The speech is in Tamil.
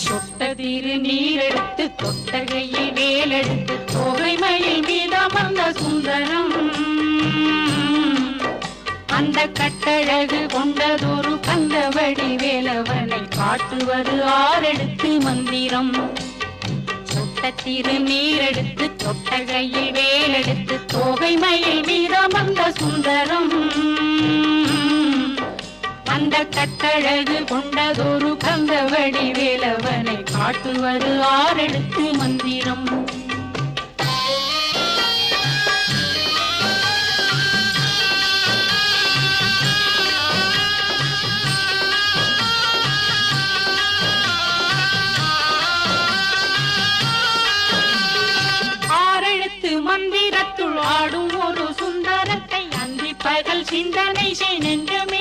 சொட்ட திரு நீரெடுத்து தொட்டகையில் வேலெடுத்து தொகைமையில் மீதமர்ந்த சுந்தரம் அந்த கட்டழகு கொண்டதொரு கந்தவடி வேலவனை காட்டுவது ஆரெடுத்து மந்திரம். சொட்ட திரு நீரெடுத்து தொட்டகையில் வேலெடுத்து தொகைமையில் மீதமர்ந்த சுந்தரம் அந்த கட்டழகு கொண்டதொரு கந்தவடி வேலவனை காட்டுவது ஆரெடுத்து மந்திரம். ஆரெழுத்து மந்திரத்துள் ஆடும் ஒரு சுந்தரத்தை அந்தி பகல் சிந்தனை செய் நெஞ்சம்